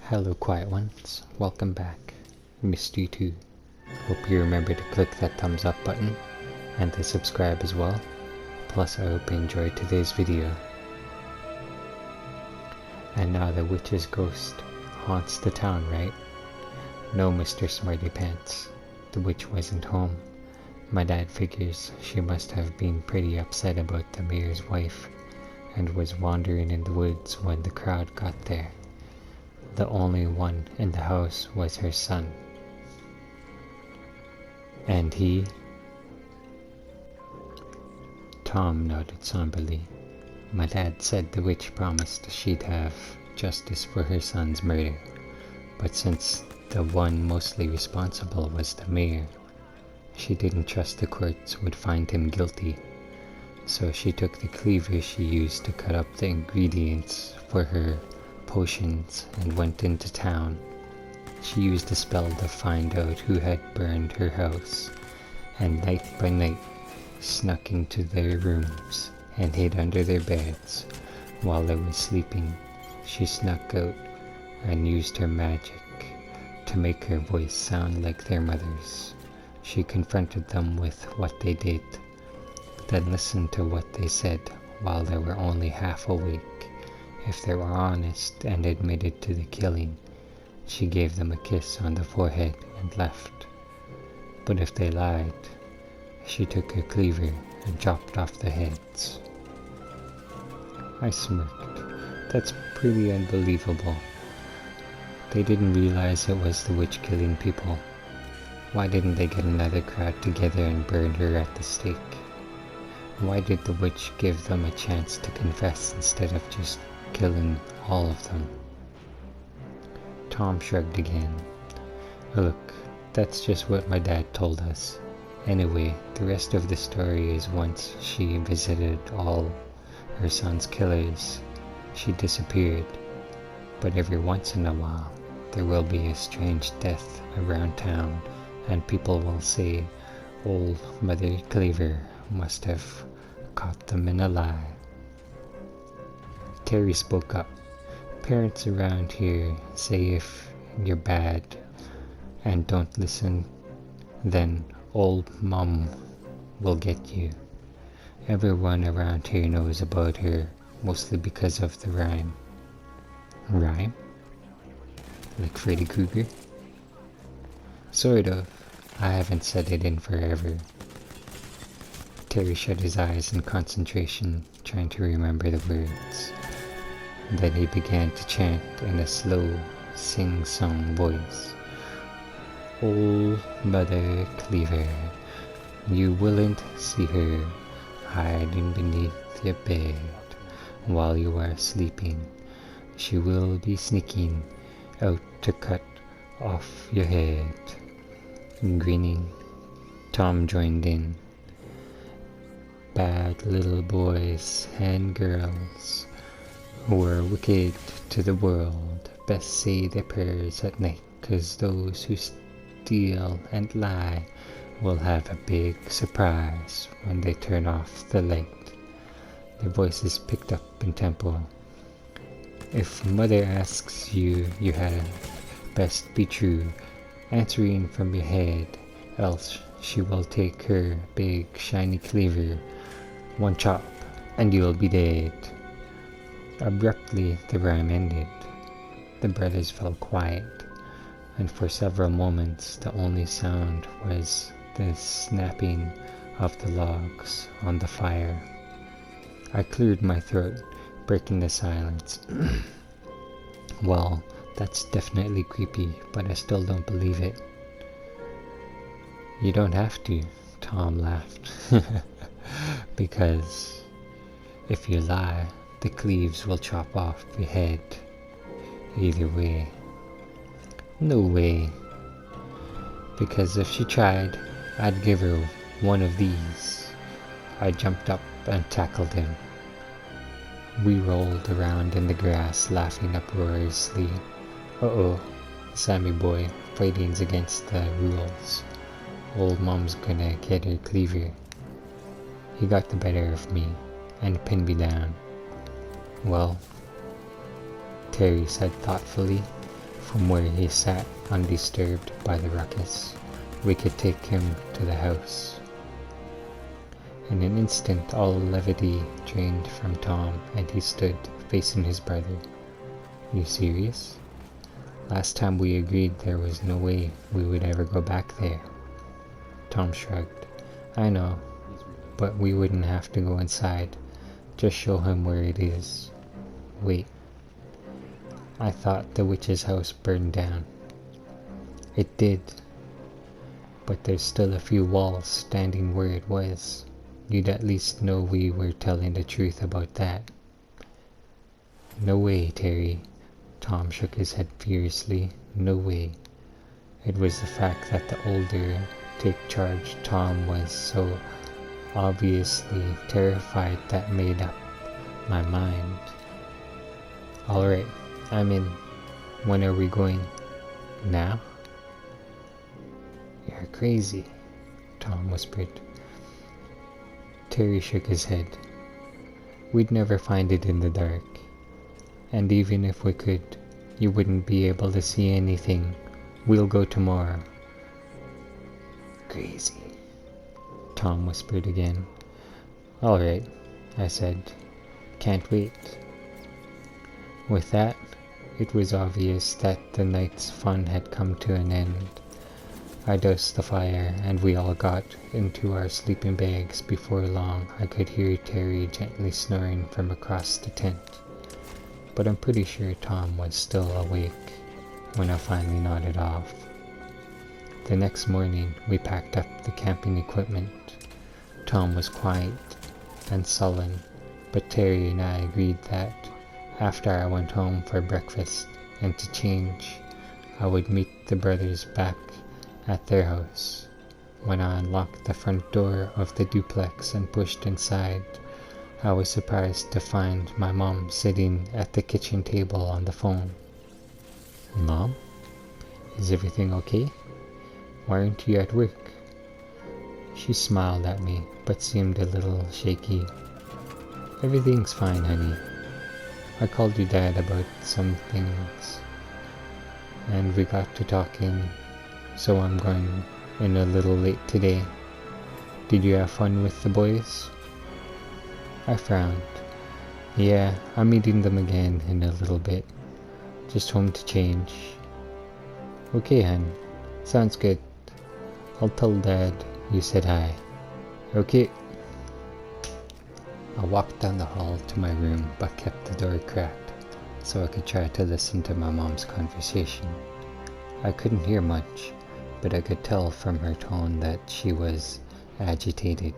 Hello quiet ones, welcome back. Missed you too. Hope you remember to click that thumbs up button and to subscribe as well. Plus I hope you enjoyed today's video. And now the witch's ghost haunts the town, right? No, Mr. Smarty Pants. The witch wasn't home. My dad figures she must have been pretty upset about the mayor's wife and was wandering in the woods when the crowd got there. The only one in the house was her son. And he? Tom nodded somberly. My dad said the witch promised she'd have justice for her son's murder, but since the one mostly responsible was the mayor, she didn't trust the courts would find him guilty. So she took the cleaver she used to cut up the ingredients for her potions and went into town. She used a spell to find out who had burned her house, and night by night snuck into their rooms and hid under their beds. While they were sleeping, she snuck out and used her magic to make her voice sound like their mother's. She confronted them with what they did, then listened to what they said while they were only half awake. If they were honest and admitted to the killing, she gave them a kiss on the forehead and left. But if they lied, she took her cleaver and chopped off their heads. I smirked. That's pretty unbelievable. They didn't realize it was the witch killing people. Why didn't they get another crowd together and burn her at the stake? Why did the witch give them a chance to confess instead of just killing all of them? Tom shrugged again. Look, that's just what my dad told us. Anyway, the rest of the story is once she visited all her son's killers, she disappeared. But every once in a while, there will be a strange death around town, and people will say, Old Mother Cleaver must have caught them in a lie. Terry spoke up. Parents around here say if you're bad and don't listen, then old mom will get you. Everyone around here knows about her, mostly because of the rhyme. Rhyme? Like Freddy Krueger? Sort of. I haven't said it in forever. Terry shut his eyes in concentration, trying to remember the words. Then he began to chant in a slow, sing-song voice. Old Mother Cleaver, you willn't see her hiding beneath your bed while you are sleeping. She will be sneaking out to cut off your head. Grinning, Tom joined in. Bad little boys and girls who are wicked to the world best say their prayers at night, 'cause those who steal and lie will have a big surprise when they turn off the light. Their voices picked up in tempo. If mother asks you, you had best be true, answering from your head, else she will take her big shiny cleaver, one chop, and you'll be dead. Abruptly the rhyme ended. The brothers fell quiet, and for several moments the only sound was the snapping of the logs on the fire. I cleared my throat, breaking the silence. Well, that's definitely creepy, but I still don't believe it. You don't have to, Tom laughed. Because if you lie, the cleaves will chop off your head. Either way. No way. Because if she tried, I'd give her one of these. I jumped up and tackled him. We rolled around in the grass, laughing uproariously. Uh-oh, Sammy boy, fighting's against the rules. Old mom's gonna get her cleaver. He got the better of me and pinned me down. Well, Terry said thoughtfully, From where he sat undisturbed by the ruckus, we could take him to the house. In an instant all levity drained from Tom, and he stood facing his brother. You serious? Last time we agreed there was no way we would ever go back there. Tom shrugged. I know, but we wouldn't have to go inside. Just show him where it is. Wait. I thought the witch's house burned down. It did. But there's still a few walls standing where it was. You'd at least know we were telling the truth about that. No way, Terry. Tom shook his head furiously. No way. It was the fact that the older take charge Tom was so obviously terrified that made up my mind. Alright, I'm in. When are we going? Now? You're crazy, Tom whispered. Terry shook his head. We'd never find it in the dark. And even if we could, you wouldn't be able to see anything. We'll go tomorrow. Crazy, Tom whispered again. Alright, I said. Can't wait. With that, it was obvious that the night's fun had come to an end. I doused the fire, and we all got into our sleeping bags. Before long, I could hear Terry gently snoring from across the tent. But I'm pretty sure Tom was still awake when I finally nodded off. The next morning, we packed up the camping equipment. Tom was quiet and sullen, but Terry and I agreed that after I went home for breakfast and to change, I would meet the brothers back at their house. When I unlocked the front door of the duplex and pushed inside, I was surprised to find my mom sitting at the kitchen table on the phone. Mom? Is everything okay? Why aren't you at work? She smiled at me, but seemed a little shaky. Everything's fine, honey. I called your dad about some things, and we got to talking, so I'm going in a little late today. Did you have fun with the boys? I frowned. Yeah, I'm meeting them again in a little bit. Just home to change. Okay, hun. Sounds good. I'll tell Dad you said hi. Okay. I walked down the hall to my room, but kept the door cracked, so I could try to listen to my mom's conversation. I couldn't hear much, but I could tell from her tone that she was agitated.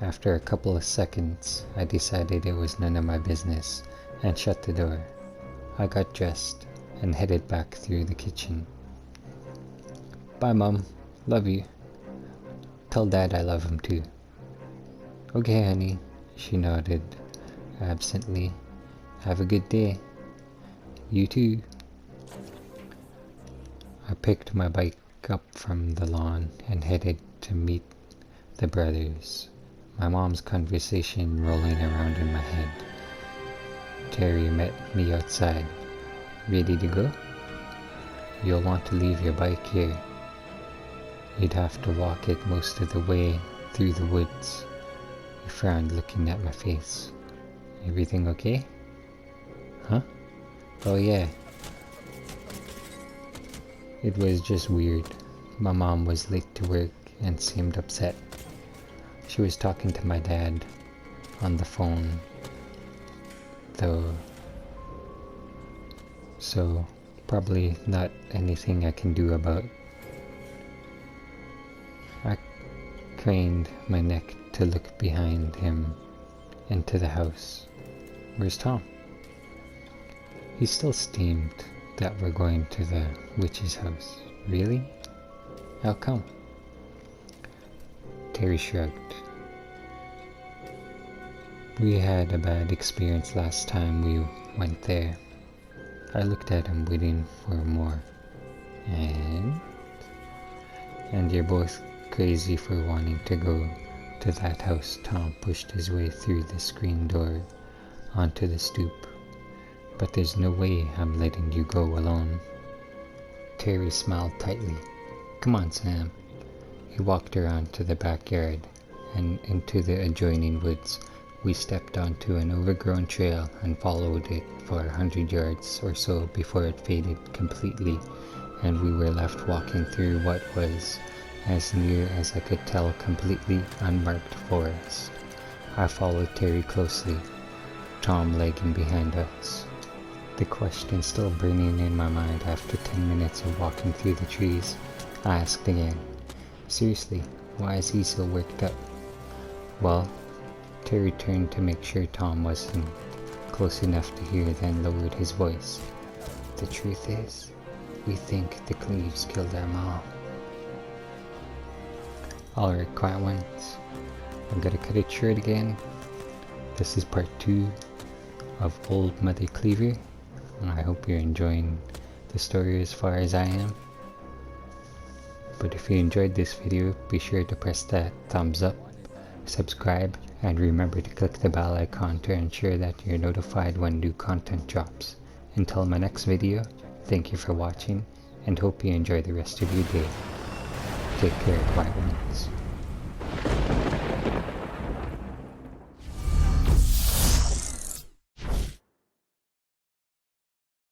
After a couple of seconds, I decided it was none of my business and shut the door. I got dressed and headed back through the kitchen. Bye, Mom. Love you. Tell Dad I love him too. Okay, honey. She nodded absently. Have a good day. You too. I picked my bike up from the lawn and headed to meet the brothers. My mom's conversation rolling around in my head. Terry met me outside. Ready to go? You'll want to leave your bike here. You'd have to walk it most of the way through the woods. He frowned, looking at my face. Everything okay? Huh? Oh yeah. It was just weird. My mom was late to work and seemed upset. She was talking to my dad on the phone, though, so probably not anything I can do about. I craned my neck to look behind him into the house. Where's Tom? He's still steamed that we're going to the witch's house. Really? How come? Terry shrugged. We had a bad experience last time we went there. I looked at him, waiting for more. And you're both crazy for wanting to go to that house. Tom pushed his way through the screen door onto the stoop. But there's no way I'm letting you go alone. Terry smiled tightly. Come on, Sam. He walked around to the backyard and into the adjoining woods. We stepped onto an overgrown trail and followed it for 100 yards or so before it faded completely, and we were left walking through what was, as near as I could tell, completely unmarked forest. I followed Terry closely, Tom lagging behind us. The question still burning in my mind after 10 minutes of walking through the trees, I asked again, seriously, why is he so worked up? Well, Terry turned to make sure Tom wasn't close enough to hear, then lowered his voice. The truth is, we think the Cleaves killed our mom. Alright, quiet ones. I'm gonna cut it short again. This is part 2 of Old Mother Cleaver. I hope you're enjoying the story as far as I am. But if you enjoyed this video, be sure to press that thumbs up, subscribe, and remember to click the bell icon to ensure that you're notified when new content drops. Until my next video, thank you for watching and hope you enjoy the rest of your day. Take care, quiet ones.